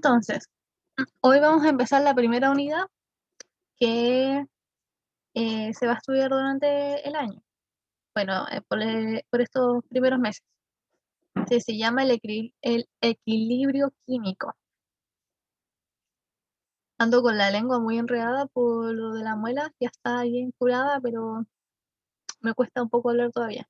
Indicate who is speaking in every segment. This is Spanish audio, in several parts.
Speaker 1: Entonces, hoy vamos a empezar la primera unidad que se va a estudiar durante el año. Bueno, por estos primeros meses. Se llama el equilibrio químico. Ando con la lengua muy enredada por lo de la muela, ya está bien curada, pero me cuesta un poco hablar todavía.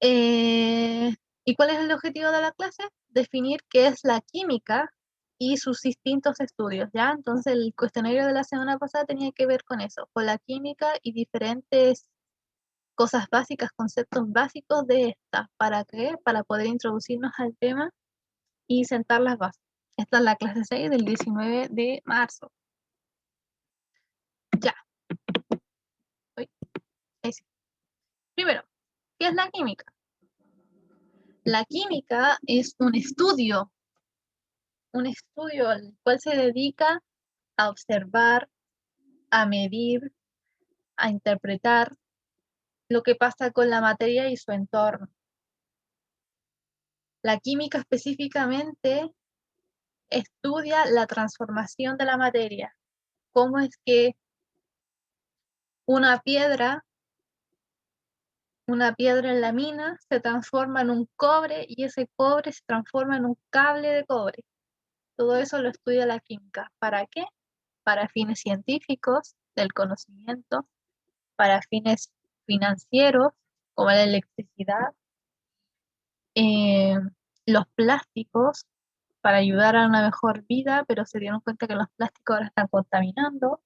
Speaker 1: ¿Y cuál es el objetivo de la clase? Definir qué es la química y sus distintos estudios, ¿ya? Entonces el cuestionario de la semana pasada tenía que ver con eso, con la química y diferentes cosas básicas, conceptos básicos de esta. ¿Para qué? Para poder introducirnos al tema y sentar las bases. Esta es la clase 6 del 19 de marzo. Ya. Uy, ahí sí. Primero, ¿qué es la química? La química es un estudio al cual se dedica a observar, a medir, a interpretar lo que pasa con la materia y su entorno. La química específicamente estudia la transformación de la materia, cómo es que una piedra en la mina se transforma en un cobre y ese cobre se transforma en un cable de cobre. Todo eso lo estudia la química. ¿Para qué? Para fines científicos del conocimiento, para fines financieros, como la electricidad, eh, los plásticos, para ayudar a una mejor vida, pero se dieron cuenta que los plásticos ahora están contaminando.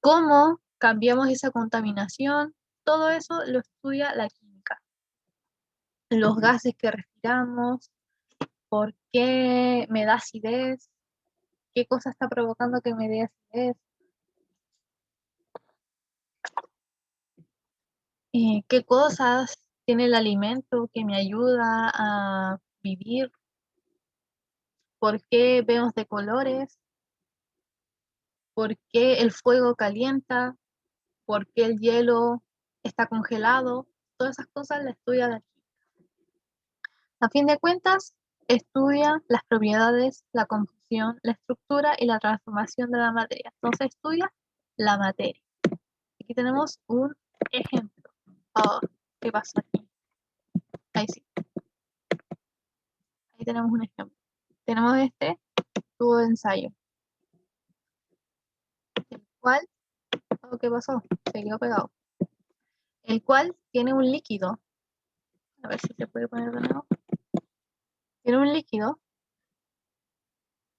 Speaker 1: ¿Cómo cambiamos esa contaminación? Todo eso lo estudia la química. Los gases que respiramos, por qué me da acidez, qué cosa está provocando que me dé acidez, qué cosas tiene el alimento que me ayuda a vivir, por qué vemos de colores, por qué el fuego calienta, por qué el hielo está congelado. Todas esas cosas las estudia la química. A fin de cuentas, estudia las propiedades, la composición, la estructura y la transformación de la materia. Entonces estudia la materia. Aquí tenemos un ejemplo. Oh, ¿qué pasó aquí? Ahí sí. Ahí tenemos un ejemplo. Tenemos este tubo de ensayo, el cual, oh, ¿qué pasó? Se quedó pegado. El cual tiene un líquido. A ver si se puede poner de nuevo. Tiene un líquido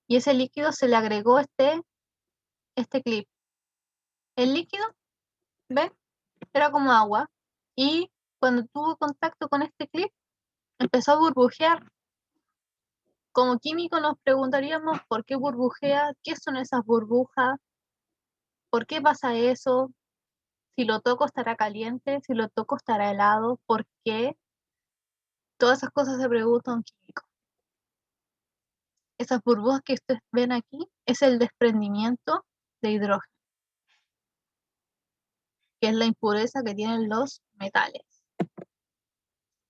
Speaker 1: y ese líquido se le agregó este clip. El líquido, ¿ven? Era como agua y cuando tuvo contacto con este clip empezó a burbujear. Como químico nos preguntaríamos por qué burbujea, qué son esas burbujas, por qué pasa eso, si lo toco estará caliente, si lo toco estará helado, por qué. Todas esas cosas se preguntan químicos. Esas burbujas que ustedes ven aquí es el desprendimiento de hidrógeno, que es la impureza que tienen los metales.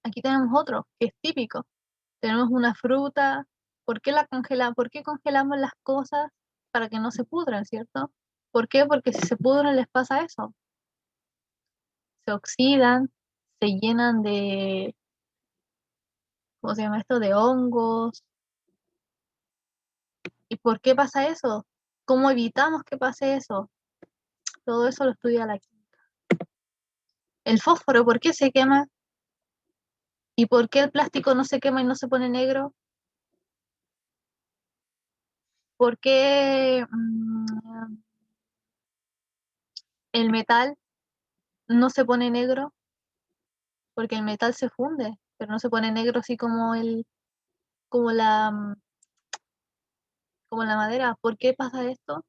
Speaker 1: Aquí tenemos otro, que es típico. Tenemos una fruta. ¿Por qué la congelamos? ¿Por qué congelamos las cosas para que no se pudran, cierto? ¿Por qué? Porque si se pudran les pasa eso. Se oxidan, se llenan de, ¿cómo se llama esto? De hongos. ¿Y por qué pasa eso? ¿Cómo evitamos que pase eso? Todo eso lo estudia la química. El fósforo, ¿por qué se quema? ¿Y por qué el plástico no se quema y no se pone negro? ¿Por qué el metal no se pone negro? Porque el metal se funde, pero no se pone negro así como como la madera. ¿Por qué pasa esto?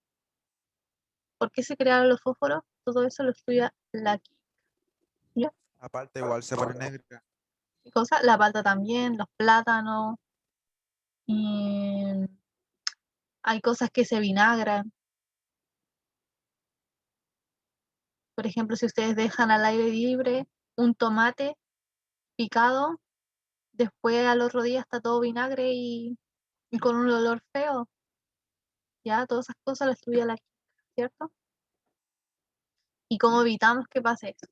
Speaker 1: ¿Por qué se crearon los fósforos? Todo eso lo estudia la química. ¿Ya?
Speaker 2: Aparte, igual se pone negra.
Speaker 1: ¿Qué cosa? La palta también, los plátanos. Y hay cosas que se vinagran. Por ejemplo, si ustedes dejan al aire libre un tomate picado, después al otro día está todo vinagre y y con un olor feo. Ya, todas esas cosas las estudia la química, ¿cierto? ¿Y cómo evitamos que pase eso?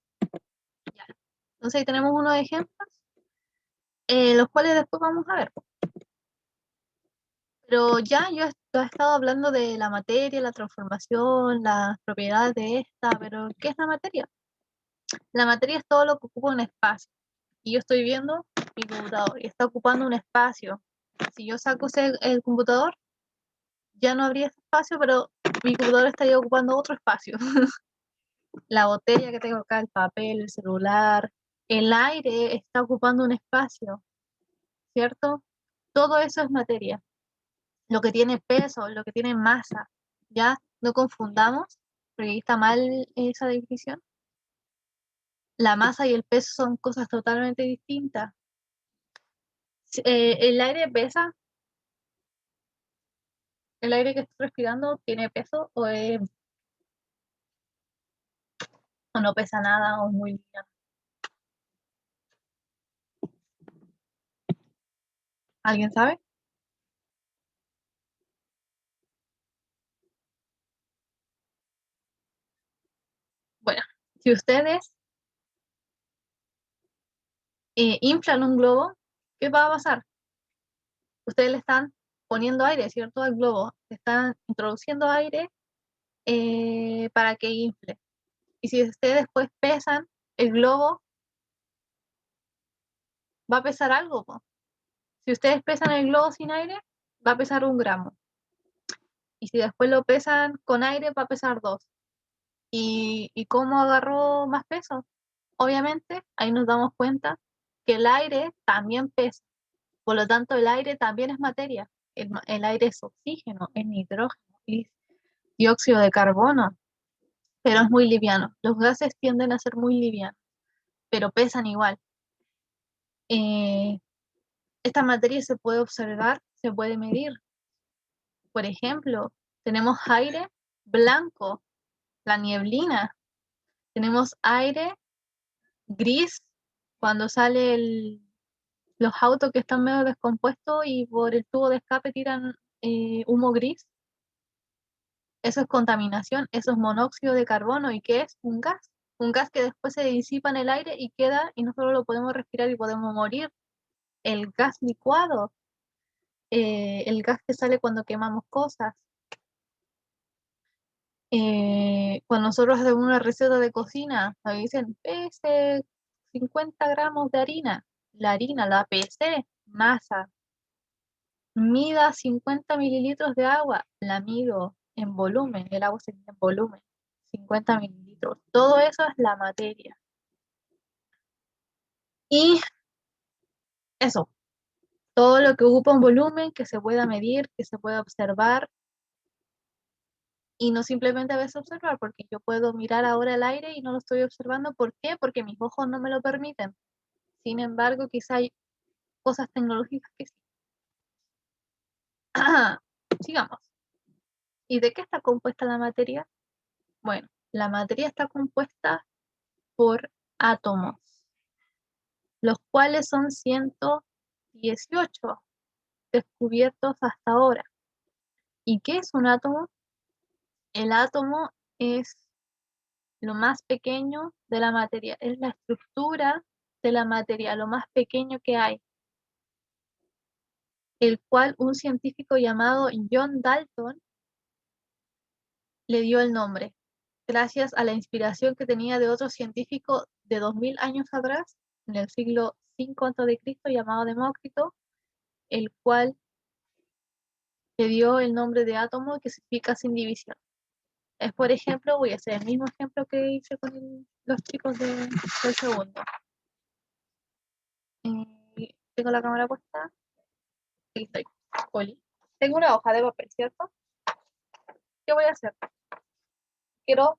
Speaker 1: Ya. Entonces ahí tenemos unos ejemplos, los cuales después vamos a ver. Pero ya yo he estado hablando de la materia, la transformación, las propiedades de esta, pero ¿qué es la materia? La materia es todo lo que ocupa un espacio. Y yo estoy viendo mi computador y está ocupando un espacio. Si yo saco el computador, ya no habría ese espacio, pero mi computador estaría ocupando otro espacio. La botella que tengo acá, el papel, el celular, el aire está ocupando un espacio, ¿cierto? Todo eso es materia. Lo que tiene peso, lo que tiene masa, ¿ya? No confundamos, porque ahí está mal esa definición. La masa y el peso son cosas totalmente distintas. El aire pesa, el aire que estoy respirando tiene peso o no pesa nada o es muy liviano. ¿Alguien sabe? Bueno, si ustedes inflan un globo, ¿qué va a pasar? Ustedes le están poniendo aire, ¿cierto? Al globo, le están introduciendo aire para que infle. Y si ustedes después pesan el globo, va a pesar algo, po. Si ustedes pesan el globo sin aire, va a pesar 1 gramo. Y si después lo pesan con aire, va a pesar 2. ¿Y cómo agarró más peso? Obviamente, ahí nos damos cuenta que el aire también pesa. Por lo tanto, el aire también es materia. El aire es oxígeno, es nitrógeno, es dióxido de carbono, pero es muy liviano. Los gases tienden a ser muy livianos, pero pesan igual. Esta materia se puede observar, se puede medir. Por ejemplo, tenemos aire blanco, la nieblina. Tenemos aire gris cuando los autos que están medio descompuestos y por el tubo de escape tiran humo gris. Eso es contaminación, eso es monóxido de carbono. ¿Y qué es? Un gas. Un gas que después se disipa en el aire y queda y nosotros lo podemos respirar y podemos morir. El gas licuado, el gas que sale cuando quemamos cosas. Cuando nosotros hacemos una receta de cocina, nos dicen, pese 50 gramos de harina. La harina, la pesé, masa. Mida 50 mililitros de agua, la mido en volumen, el agua se mide en volumen, 50 mililitros. Todo eso es la materia. Y eso, todo lo que ocupa un volumen, que se pueda medir, que se pueda observar, y no simplemente a veces observar, porque yo puedo mirar ahora el aire y no lo estoy observando. ¿Por qué? Porque mis ojos no me lo permiten. Sin embargo, quizá hay cosas tecnológicas que sí. Sigamos. ¿Y de qué está compuesta la materia? Bueno, la materia está compuesta por átomos, los cuales son 118 descubiertos hasta ahora. ¿Y qué es un átomo? El átomo es lo más pequeño de la materia, es la estructura de la materia, lo más pequeño que hay, el cual un científico llamado John Dalton le dio el nombre, gracias a la inspiración que tenía de otro científico de 2000 años atrás, en el siglo V a.C., llamado Demócrito, el cual le dio el nombre de átomo que significa sin división. Es, por ejemplo, voy a hacer el mismo ejemplo que hice con los chicos del segundo. Tengo la cámara puesta. Aquí estoy. Oli. Tengo una hoja de papel, ¿cierto? ¿Qué voy a hacer? Quiero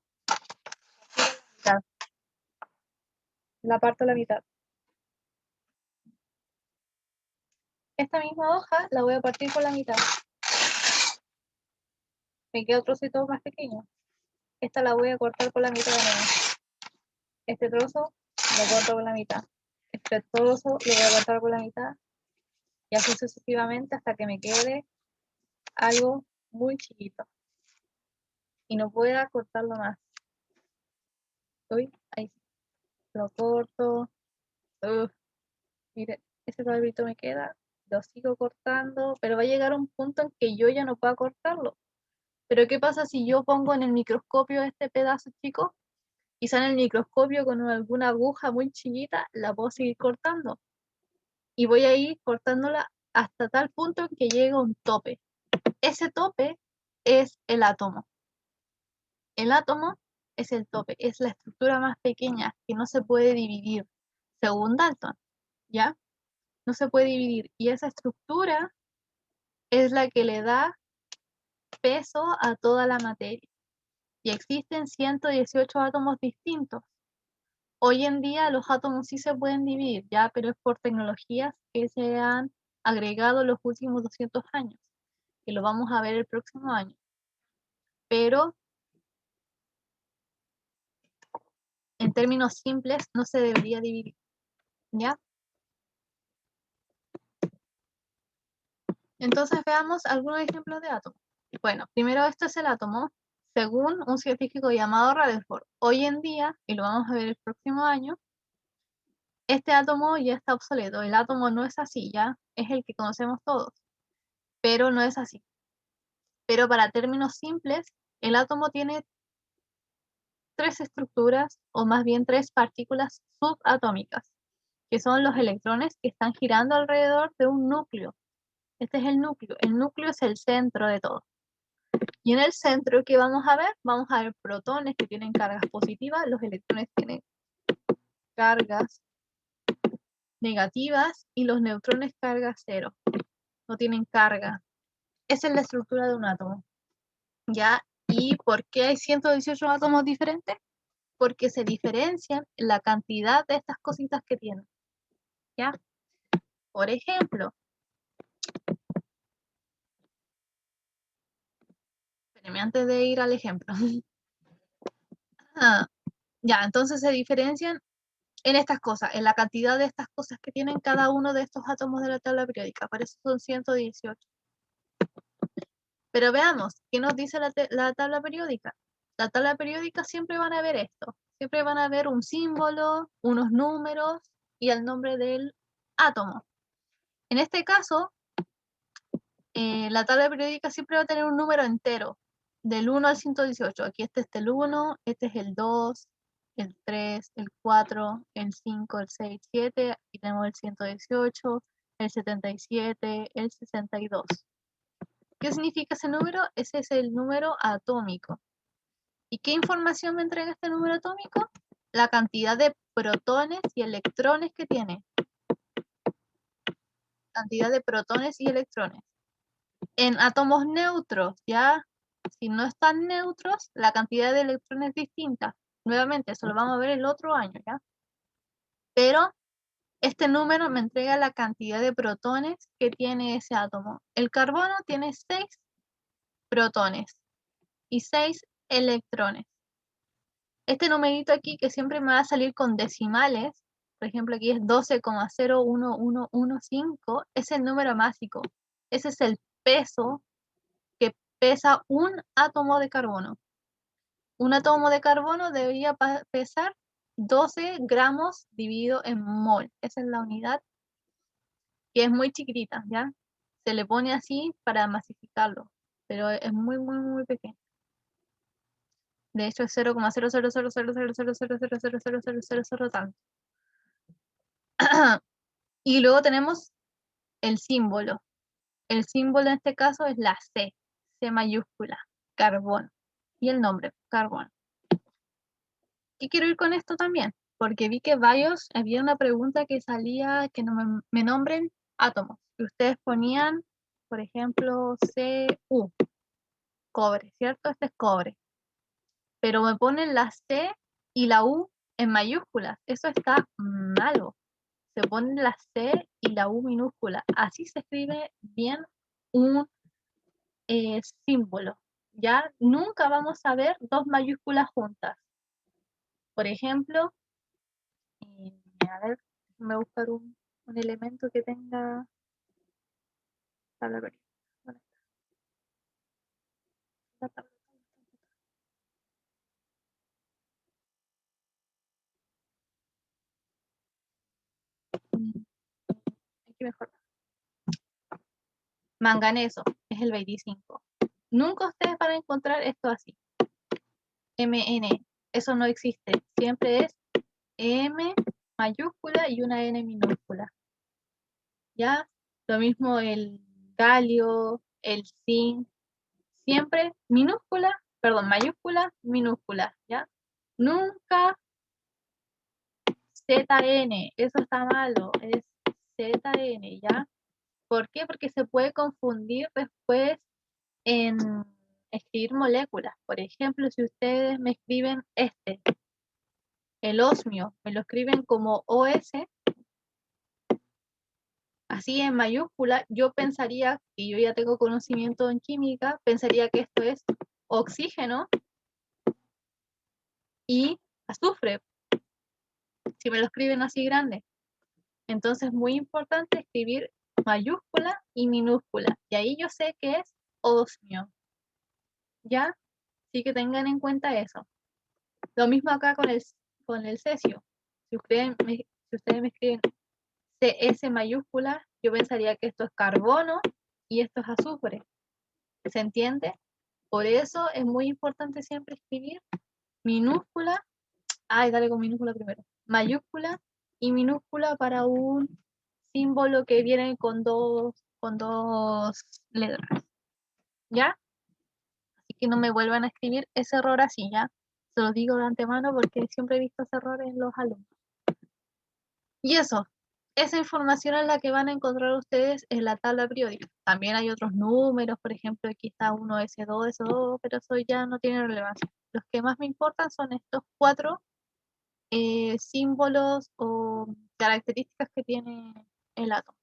Speaker 1: la parto a la mitad. Esta misma hoja la voy a partir por la mitad. Me queda otro trocito más pequeño. Esta la voy a cortar por la mitad de nuevo. Este trozo lo corto por la mitad. Este trozo lo voy a cortar por la mitad. Y así sucesivamente hasta que me quede algo muy chiquito. Y no pueda cortarlo más. Uy, ahí sí. Lo corto. Mire, ese cuadrito me queda. Lo sigo cortando, pero va a llegar un punto en que yo ya no pueda cortarlo. Pero ¿qué pasa si yo pongo en el microscopio este pedazo chico? Quizá en el microscopio con alguna aguja muy chiquita la puedo seguir cortando. Y voy a ir cortándola hasta tal punto en que llegue a un tope. Ese tope es el átomo. El átomo es el tope, es la estructura más pequeña que no se puede dividir, según Dalton, ¿ya? No se puede dividir. Y esa estructura es la que le da peso a toda la materia. Y existen 118 átomos distintos. Hoy en día los átomos sí se pueden dividir, ya, pero es por tecnologías que se han agregado los últimos 200 años, que lo vamos a ver el próximo año. Pero en términos simples no se debería dividir, ¿ya? Entonces veamos algunos ejemplos de átomos. Bueno, primero esto es el átomo, según un científico llamado Rutherford. Hoy en día, y lo vamos a ver el próximo año, este átomo ya está obsoleto. El átomo no es así, ya es el que conocemos todos, pero no es así. Pero para términos simples, el átomo tiene tres estructuras, o más bien tres partículas subatómicas, que son los electrones que están girando alrededor de un núcleo. Este es el núcleo. El núcleo es el centro de todo. Y en el centro, ¿qué vamos a ver? Vamos a ver protones que tienen cargas positivas, los electrones tienen cargas negativas y los neutrones carga cero. No tienen carga. Esa es la estructura de un átomo. ¿Ya? ¿Y por qué hay 118 átomos diferentes? Porque se diferencian la cantidad de estas cositas que tienen. ¿Ya? Por ejemplo, espérenme antes de ir al ejemplo. Ya, entonces se diferencian en estas cosas, en la cantidad de estas cosas que tienen cada uno de estos átomos de la tabla periódica. Por eso son 118. Pero veamos, ¿qué nos dice la tabla periódica? La tabla periódica siempre van a ver esto. Siempre van a ver un símbolo, unos números y el nombre del átomo. En este caso, la tabla periódica siempre va a tener un número entero, del 1 al 118. Aquí este es el 1, este es el 2, el 3, el 4, el 5, el 6, 7. Aquí tenemos el 118, el 77, el 62. ¿Qué significa ese número? Ese es el número atómico. ¿Y qué información me entrega este número atómico? La cantidad de protones y electrones que tiene. Cantidad de protones y electrones. En átomos neutros, ya, si no están neutros, la cantidad de electrones es distinta. Nuevamente, eso lo vamos a ver el otro año, ¿ya? Pero este número me entrega la cantidad de protones que tiene ese átomo. El carbono tiene 6 protones y 6 electrones. Este numerito aquí que siempre me va a salir con decimales, por ejemplo aquí es 12,01115, es el número másico. Ese es el peso que pesa un átomo de carbono. Un átomo de carbono debería pesar 12 gramos dividido en mol. Esa es la unidad, que es muy chiquitita, ¿ya? Se le pone así para masificarlo, pero es muy, muy, muy pequeño. De hecho, es 0,000000000000000 tanto. Y luego tenemos el símbolo. El símbolo en este caso es la C, C mayúscula, carbono. Y el nombre, carbono. ¿Qué quiero ir con esto también? Porque vi que había una pregunta que salía que no me nombren átomos. Y ustedes ponían, por ejemplo, Cu, cobre, ¿cierto? Este es cobre. Pero me ponen la C y la U en mayúsculas. Eso está malo. Se ponen la C y la U minúscula. Así se escribe bien un símbolo. Ya nunca vamos a ver dos mayúsculas juntas. Por ejemplo, a ver, déjame buscar un elemento que tenga. tabla periódica. ¿Dónde está? La tabla. Aquí mejor. Manganeso es el 25. Nunca ustedes van a encontrar esto así. MN. Eso no existe. Siempre es M mayúscula y una N minúscula. ¿Ya? Lo mismo el galio, el zinc. Siempre minúscula, perdón, mayúscula, minúscula. ¿Ya? Nunca ZN. Eso está malo. Es ZN. ¿Ya? ¿Por qué? Porque se puede confundir después en escribir moléculas. Por ejemplo, si ustedes me escriben el osmio, me lo escriben como OS, así en mayúscula, yo pensaría, y yo ya tengo conocimiento en química, pensaría que esto es oxígeno y azufre, si me lo escriben así grande. Entonces es muy importante escribir mayúscula y minúscula, y ahí yo sé que es osmio. ¿Ya? Así que tengan en cuenta eso. Lo mismo acá con el cesio. Si ustedes me escriben CS mayúscula, yo pensaría que esto es carbono y esto es azufre. ¿Se entiende? Por eso es muy importante siempre escribir minúscula. Ay, dale con minúscula primero. Mayúscula y minúscula para un símbolo que viene con dos letras. ¿Ya? Así que no me vuelvan a escribir ese error así, ¿ya? Se lo digo de antemano porque siempre he visto ese error en los alumnos. Y eso, esa información es la que van a encontrar ustedes en la tabla periódica. También hay otros números, por ejemplo, aquí está 1S2, S2, pero eso ya no tiene relevancia. Los que más me importan son estos 4 símbolos o características que tiene el átomo.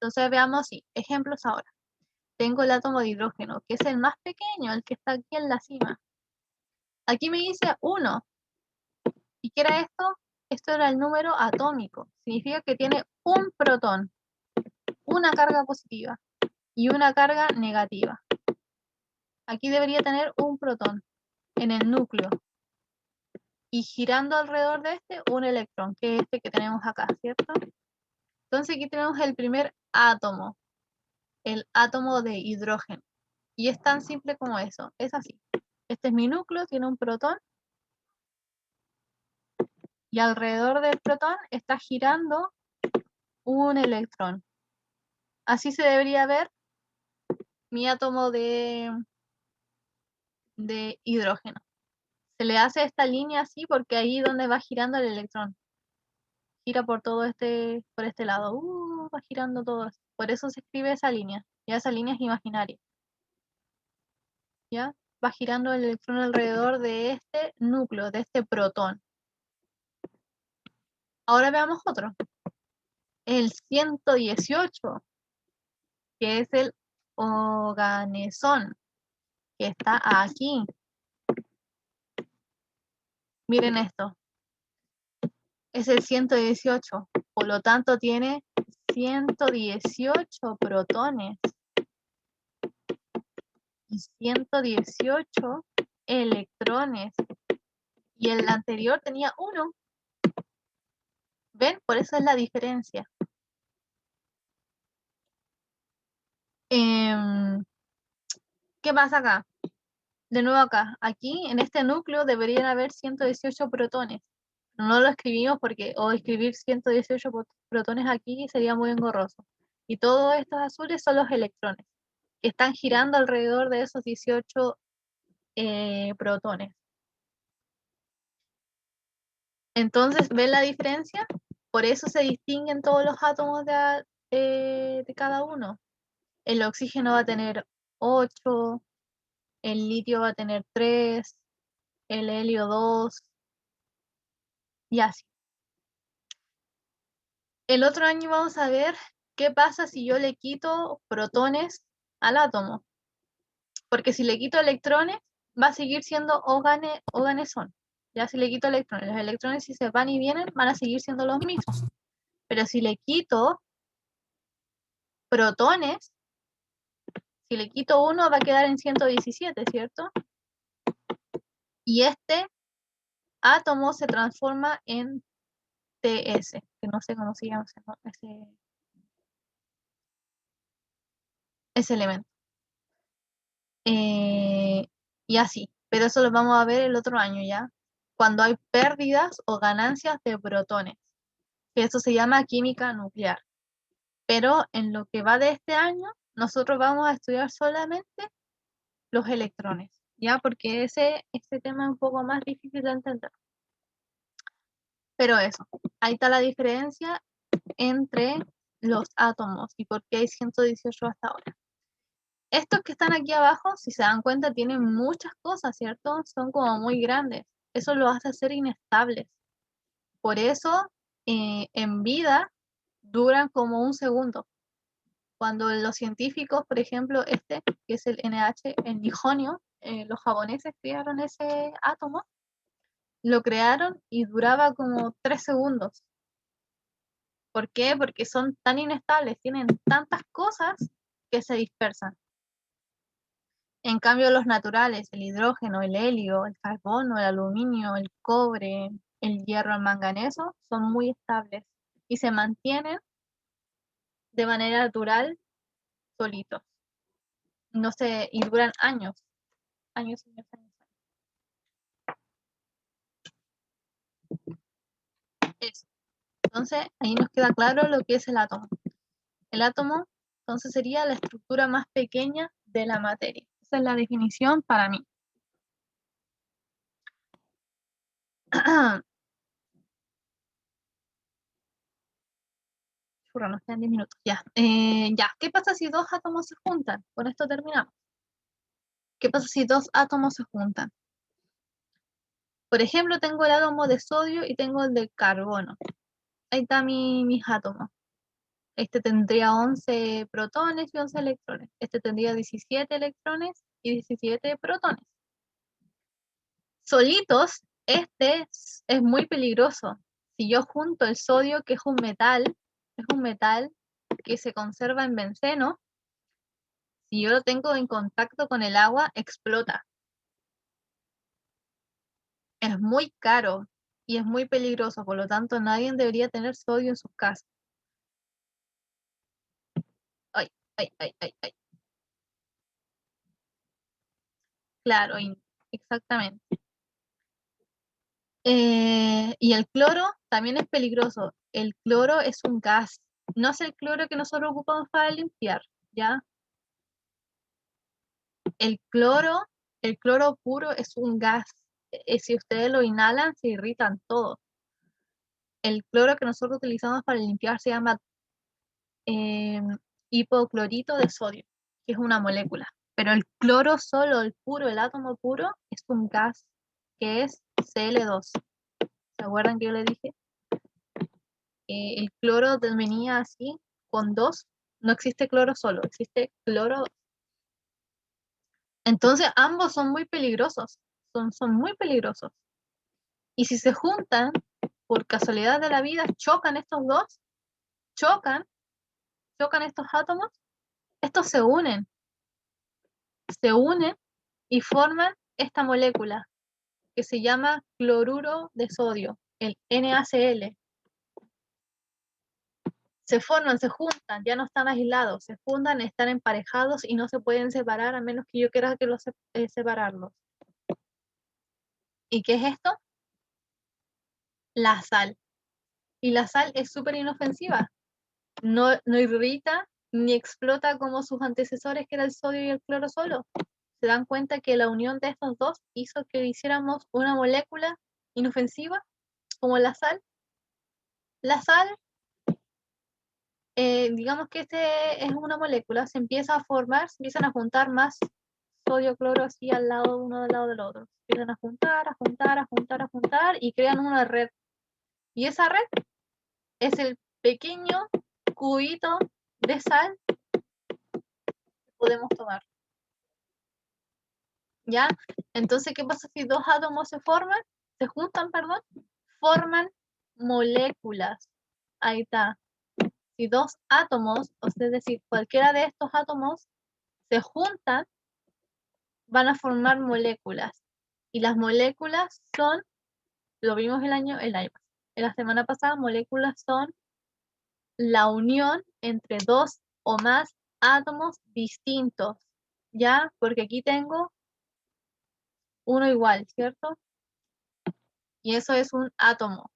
Speaker 1: Entonces veamos, sí, ejemplos ahora. Tengo el átomo de hidrógeno, que es el más pequeño, el que está aquí en la cima. Aquí me dice 1. ¿Y qué era esto? Esto era el número atómico. Significa que tiene un protón, una carga positiva y una carga negativa. Aquí debería tener un protón en el núcleo. Y girando alrededor de un electrón, que es este que tenemos acá, ¿cierto? Entonces aquí tenemos el primer átomo, el átomo de hidrógeno. Y es tan simple como eso, es así. Este es mi núcleo, tiene un protón. Y alrededor del protón está girando un electrón. Así se debería ver mi átomo de hidrógeno. Se le hace esta línea así porque ahí es donde va girando el electrón. Gira por todo por este lado. Va girando todo. Por eso se escribe esa línea. Ya esa línea es imaginaria. ¿Ya? Va girando el electrón alrededor de este núcleo, de este protón. Ahora veamos otro. El 118, que es el oganesón, que está aquí. Miren esto. Es el 118. Por lo tanto, tiene 118 protones y 118 electrones. Y el anterior tenía 1. ¿Ven? Por eso es la diferencia. ¿Qué pasa acá? De nuevo acá. Aquí, en este núcleo, deberían haber 118 protones. No lo escribimos porque, o escribir 118 protones aquí sería muy engorroso. Y todos estos azules son los electrones, que están girando alrededor de esos 18 protones. Entonces, ¿ven la diferencia? Por eso se distinguen todos los átomos de cada uno. El oxígeno va a tener 8, el litio va a tener 3, el helio 2, y así. El otro año vamos a ver qué pasa si yo le quito protones al átomo. Porque si le quito electrones, va a seguir siendo oganesón. Ya si le quito electrones, los electrones si se van y vienen, van a seguir siendo los mismos. Pero si le quito protones, si le quito uno va a quedar en 117, ¿cierto? Y este átomo se transforma en TS, que no sé cómo se llama ese elemento. Y así, pero eso lo vamos a ver el otro año ya, cuando hay pérdidas o ganancias de protones, que eso se llama química nuclear. Pero en lo que va de este año, nosotros vamos a estudiar solamente los electrones, ¿ya? Porque este tema es un poco más difícil de entender. Pero eso, ahí está la diferencia entre los átomos y por qué hay 118 hasta ahora. Estos que están aquí abajo, si se dan cuenta, tienen muchas cosas, ¿cierto? Son como muy grandes. Eso lo hace ser inestables. Por eso, en vida, duran como un segundo. Cuando los científicos, por ejemplo, que es el NH, el nijonio, los japoneses crearon ese átomo, lo crearon y duraba como 3 segundos. ¿Por qué? Porque son tan inestables, tienen tantas cosas que se dispersan. En cambio, los naturales, el hidrógeno, el helio, el carbono, el aluminio, el cobre, el hierro, el manganeso, son muy estables y se mantienen de manera natural solitos. No sé, y duran años, años, años, años. Eso. Entonces, ahí nos queda claro lo que es el átomo. El átomo, entonces, sería la estructura más pequeña de la materia. Esa es la definición para mí. Churra, nos quedan 10 minutos. Ya. Ya. ¿Qué pasa si dos átomos se juntan? Con esto terminamos. ¿Qué pasa si dos átomos se juntan? Por ejemplo, tengo el átomo de sodio y tengo el de carbono. Ahí están mis átomos. Este tendría 11 protones y 11 electrones. Este tendría 17 electrones y 17 protones. Solitos, este es muy peligroso. Si yo junto el sodio, que es un metal que se conserva en benceno, si yo lo tengo en contacto con el agua, explota. Es muy caro y es muy peligroso, por lo tanto nadie debería tener sodio en sus casas. Ay, ay, ay, ay, ay. Claro, exactamente. Y el cloro también es peligroso. El cloro es un gas. No es el cloro que nosotros ocupamos para limpiar, ¿ya? El cloro puro es un gas. Si ustedes lo inhalan, se irritan todos. El cloro que nosotros utilizamos para limpiar se llama hipoclorito de sodio, que es una molécula. Pero el cloro solo, el puro, el átomo puro, es un gas que es Cl2. ¿Se acuerdan que yo le dije? El cloro venía así, con 2. No existe cloro solo, existe cloro. Entonces ambos son muy peligrosos, son muy peligrosos. Y si se juntan, por casualidad de la vida, chocan estos dos, chocan estos átomos, estos se unen y forman esta molécula que se llama cloruro de sodio, el NaCl. Se forman, se juntan, ya no están aislados, se fundan, están emparejados y no se pueden separar a menos que yo quiera que separarlos. ¿Y qué es esto? La sal. Y la sal es súper inofensiva. No irrita ni explota como sus antecesores, que era el sodio y el cloro solo. Se dan cuenta que la unión de estos dos hizo que hiciéramos una molécula inofensiva como la sal. La sal, digamos que es una molécula, se empieza a formar, se empiezan a juntar más sodio, cloro así al lado, uno al lado del otro. Se empiezan a juntar, a juntar, a juntar, a juntar y crean una red. Y esa red es el pequeño cubito de sal que podemos tomar. ¿Ya? Entonces, ¿qué pasa si dos átomos se juntan, perdón? Forman moléculas. Ahí está. si dos átomos, o sea, es decir, cualquiera de estos átomos se juntan, van a formar moléculas. Y las moléculas son, lo vimos en la semana pasada, moléculas son la unión entre dos o más átomos distintos, ¿ya? Porque aquí tengo uno igual, ¿cierto? Y eso es un átomo,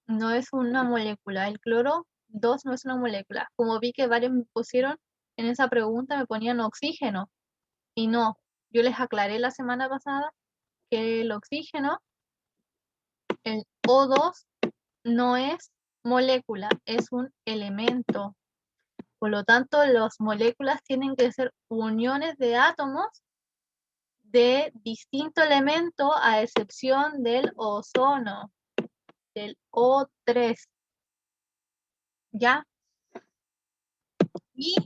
Speaker 1: no es una molécula. El cloro 2 no es una molécula. Como vi que varios me pusieron en esa pregunta, me ponían oxígeno. Y no, yo les aclaré la semana pasada que el oxígeno, el O2, no es molécula, es un elemento. Por lo tanto, las moléculas tienen que ser uniones de átomos de distinto elemento, a excepción del ozono, del O3. ¿Ya? Y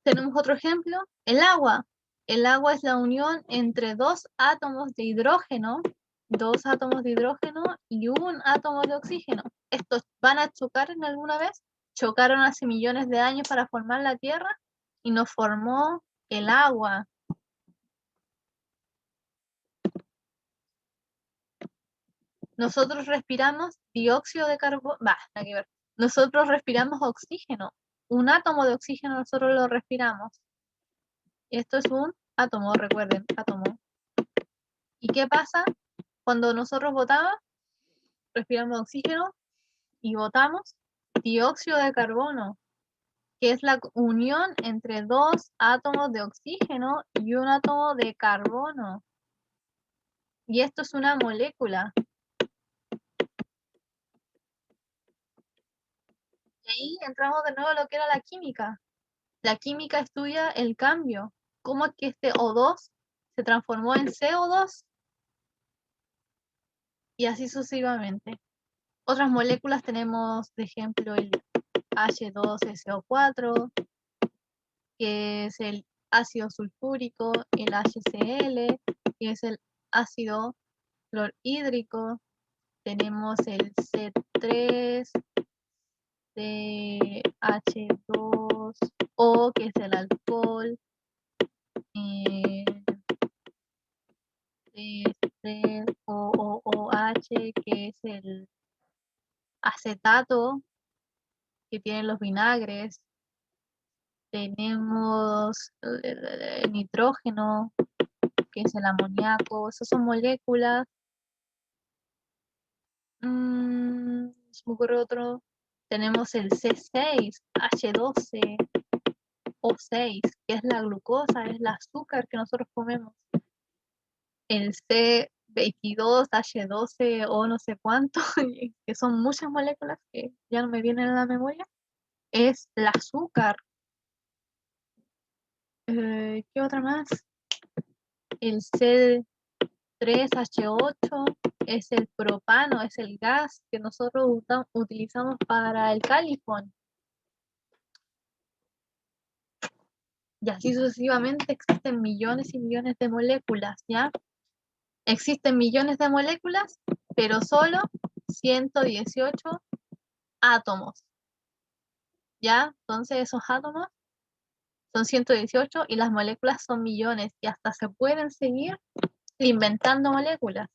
Speaker 1: tenemos otro ejemplo, el agua. El agua es la unión entre dos átomos de hidrógeno y un átomo de oxígeno. ¿Estos van a chocar en alguna vez? Chocaron hace millones de años para formar la Tierra y nos formó el agua. Nosotros respiramos dióxido de carbono, nada que ver. Nosotros respiramos oxígeno. Un átomo de oxígeno nosotros lo respiramos. Esto es un átomo, recuerden, átomo. ¿Y qué pasa cuando nosotros botamos? Respiramos oxígeno y botamos dióxido de carbono, que es la unión entre dos átomos de oxígeno y un átomo de carbono. Y esto es una molécula. Y ahí entramos de nuevo a lo que era la química. La química estudia el cambio. Cómo es que este O2 se transformó en CO2 y así sucesivamente. Otras moléculas tenemos, de ejemplo, el H2SO4, que es el ácido sulfúrico, el HCl, que es el ácido clorhídrico. Tenemos el C3CH2O, que es el alcohol. C3OOH, que es el acetato que tienen los vinagres. Tenemos nitrógeno, que es el amoníaco. Esas son moléculas. Se me ocurre otro. Tenemos el C6H12O6, que es la glucosa, es el azúcar que nosotros comemos. El C22H12O no sé cuánto, que son muchas moléculas que ya no me vienen a la memoria, es el azúcar. ¿Qué otra más? El C3H8 es el propano, es el gas que nosotros utilizamos para el calefón. Y así sucesivamente existen millones y millones de moléculas, ¿ya? Existen millones de moléculas, pero solo 118 átomos, ¿ya? Entonces esos átomos son 118 y las moléculas son millones y hasta se pueden seguir inventando moléculas.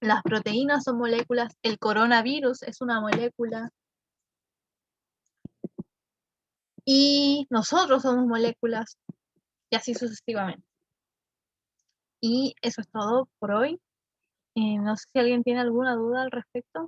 Speaker 1: Las proteínas son moléculas, el coronavirus es una molécula y nosotros somos moléculas y así sucesivamente. Y eso es todo por hoy. No sé si alguien tiene alguna duda al respecto.